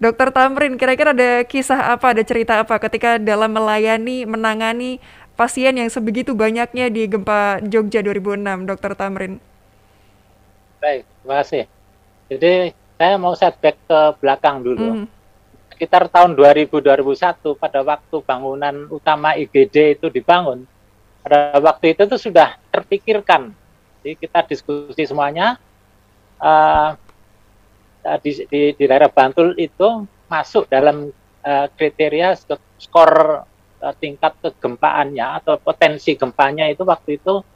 Dokter Tamrin, kira-kira ada kisah apa, ada cerita apa ketika dalam melayani, menangani pasien yang sebegitu banyaknya di gempa Jogja 2006, Dokter Tamrin? Baik, terima kasih. Jadi saya mau setback ke belakang dulu. Mhm. Sekitar tahun 2000-2001 pada waktu bangunan utama IGD itu dibangun, pada waktu itu tuh sudah terpikirkan. Jadi kita diskusi semuanya, uh, di daerah Bantul itu masuk dalam kriteria skor tingkat kegempaannya atau potensi gempanya itu waktu itu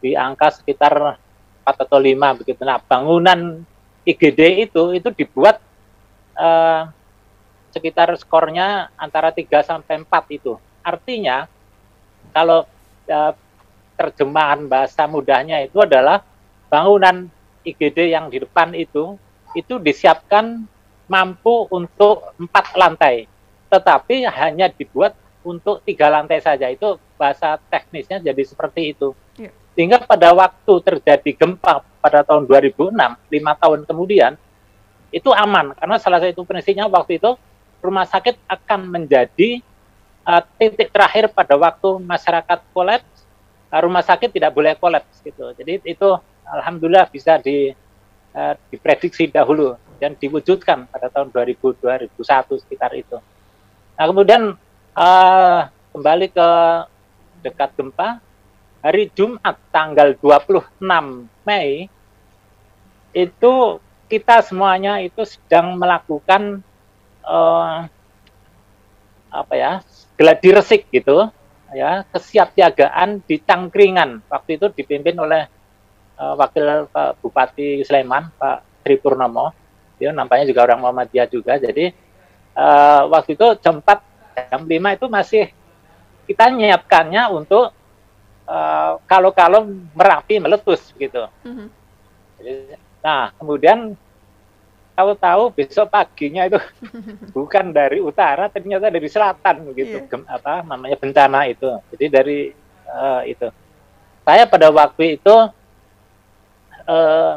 di angka sekitar 4 atau 5 begitu. Nah, bangunan IGD itu dibuat uh, sekitar skornya antara 3 sampai 4 itu. Artinya kalau terjemahan bahasa mudahnya itu adalah bangunan IGD yang di depan itu disiapkan mampu untuk 4 lantai, tetapi hanya dibuat untuk 3 lantai saja. Itu bahasa teknisnya jadi seperti itu. Ya. Sehingga pada waktu terjadi gempa pada tahun 2006, 5 tahun kemudian, itu aman. Karena salah satu prinsipnya waktu itu, rumah sakit akan menjadi titik terakhir pada waktu masyarakat kolaps, rumah sakit tidak boleh kolaps gitu. Jadi itu alhamdulillah bisa diprediksi dahulu dan diwujudkan pada tahun 2000-2001 sekitar itu. Nah, kemudian kembali ke dekat gempa, hari Jumat tanggal 26 Mei itu kita semuanya itu sedang melakukan gladi resik gitu ya, kesiapsiagaan di Cangkringan. Waktu itu dipimpin oleh Wakil Bupati Sleman, Pak Tri Purnomo. Dia nampaknya juga orang Muhammadiyah juga. Jadi waktu itu jam 4, jam 5 itu masih kita menyiapkannya untuk kalau Merapi meletus gitu. Mhm. Nah, kemudian tahu-tahu besok paginya itu bukan dari utara, ternyata dari selatan gitu. Iya. Apa namanya bencana itu. Jadi dari itu. Saya pada waktu itu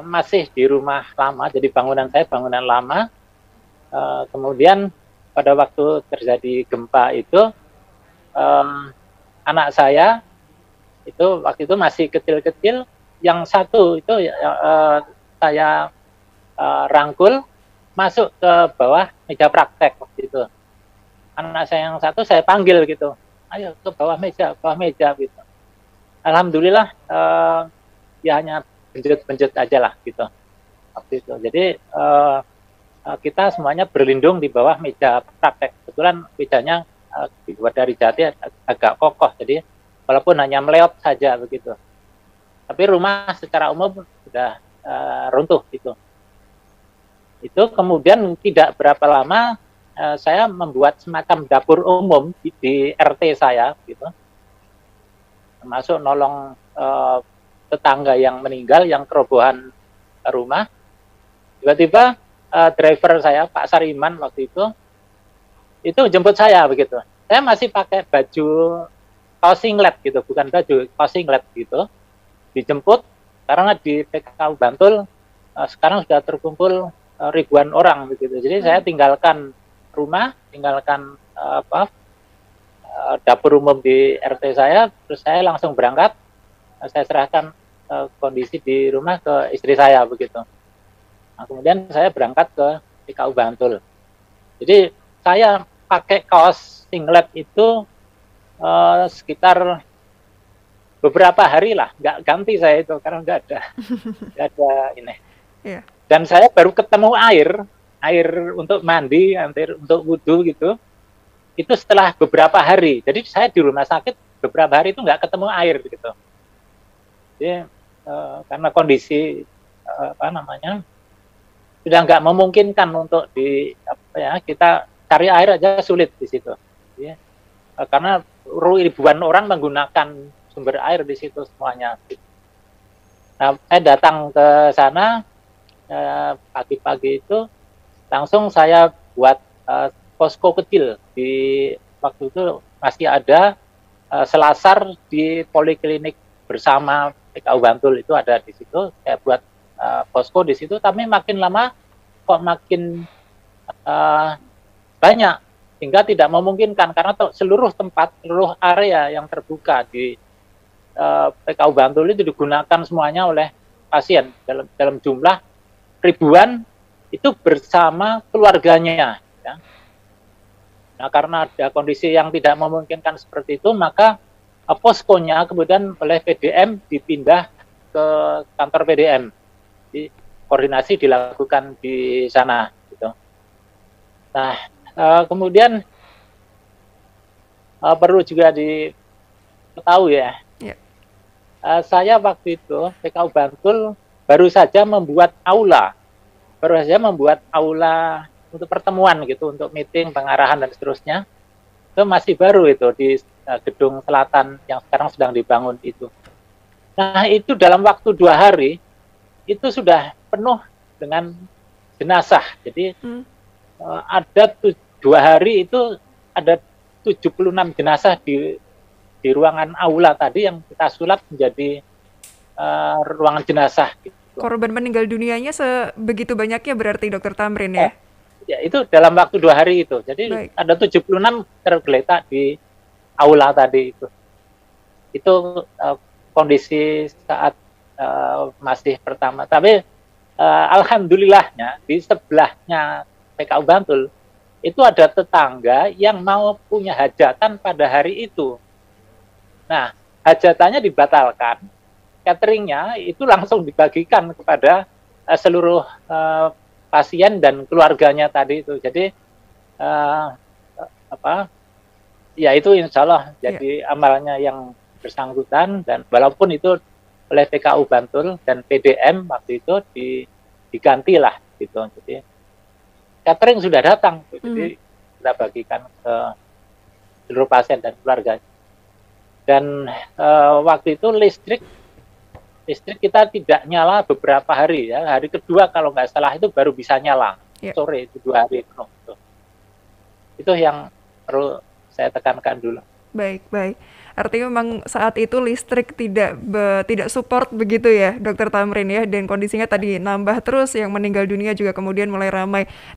masih di rumah lama, jadi bangunan saya bangunan lama. Kemudian pada waktu terjadi gempa itu, anak saya itu waktu itu masih kecil-kecil, yang satu itu saya rangkul masuk ke bawah meja praktek waktu itu. Anak saya yang satu saya panggil gitu, ayo ke bawah meja gitu. Alhamdulillah ya hanya benjut-benjut aja lah gitu waktu itu. Jadi kita semuanya berlindung di bawah meja praktek. Kebetulan mejanya dibuat dari jati agak kokoh, jadi walaupun hanya meleot saja begitu. Tapi rumah secara umum sudah runtuh gitu. Itu kemudian tidak berapa lama saya membuat semacam dapur umum di RT saya gitu, termasuk nolong tetangga yang meninggal, yang kerobohan rumah. Tiba-tiba driver saya Pak Sariman waktu itu jemput saya begitu. Saya masih pakai baju kaos singlet gitu, bukan baju kaos singlet gitu. Dijemput karena di PKU Bantul sekarang sudah terkumpul ribuan orang begitu. Jadi saya tinggalkan rumah, tinggalkan dapur umum di RT saya, terus saya langsung berangkat. Saya serahkan kondisi di rumah ke istri saya begitu. Nah, kemudian saya berangkat ke PKU Bantul. Jadi saya pakai kaos singlet itu sekitar beberapa hari lah, nggak ganti saya itu karena nggak ada ini. Iya. Dan saya baru ketemu air untuk mandi, air untuk wudhu gitu, itu setelah beberapa hari. Jadi saya di rumah sakit beberapa hari itu nggak ketemu air gitu. Jadi karena kondisi sudah nggak memungkinkan untuk kita cari air aja sulit di situ. Jadi, karena ribuan orang menggunakan sumber air di situ semuanya. Nah, saya datang ke sana pagi-pagi itu, langsung saya buat posko kecil di waktu itu masih ada selasar di poliklinik bersama PKU Bantul itu ada di situ. Saya buat posko di situ, tapi makin lama kok makin uh, banyak, hingga tidak memungkinkan karena seluruh tempat, seluruh area yang terbuka di PKU Bantul itu digunakan semuanya oleh pasien dalam jumlah ribuan, itu bersama keluarganya. Ya. Nah, karena ada kondisi yang tidak memungkinkan seperti itu, maka poskonya kemudian oleh PDM dipindah ke kantor PDM. Jadi, koordinasi dilakukan di sana. Gitu. Nah, kemudian perlu juga diketahui ya, saya waktu itu PKU Bantul baru saja membuat aula untuk pertemuan gitu, untuk meeting, pengarahan dan seterusnya. Itu masih baru itu di gedung selatan yang sekarang sedang dibangun itu. Nah, itu dalam waktu 2 hari itu sudah penuh dengan jenazah. Jadi ada 2 hari itu ada 76 jenazah di ruangan aula tadi yang kita sulap menjadi ruangan jenazah. Gitu. Korban meninggal dunianya sebegitu banyaknya berarti Dokter Tamrin ya? Ya, itu dalam waktu 2 hari itu. Jadi baik, ada 76 tergeletak di aula tadi itu. Itu kondisi saat masih pertama. Tapi alhamdulillahnya di sebelahnya PKU Bantul itu ada tetangga yang mau punya hajatan pada hari itu. Nah, hajatannya dibatalkan, cateringnya itu langsung dibagikan kepada seluruh pasien dan keluarganya tadi itu. Jadi ya itu insya Allah jadi amalnya yang bersangkutan, dan walaupun itu oleh PKU Bantul dan PDM waktu itu digantilah gitu. Jadi catering sudah datang, jadi kita bagikan ke seluruh pasien dan keluarganya. Dan waktu itu listrik kita tidak nyala beberapa hari ya. Hari kedua kalau nggak salah itu baru bisa nyala. Sore itu 2 hari penuh. Itu yang perlu saya tekankan dulu. Baik. Artinya memang saat itu listrik tidak support begitu ya, Dokter Tamrin ya, dan kondisinya tadi nambah terus, yang meninggal dunia juga kemudian mulai ramai.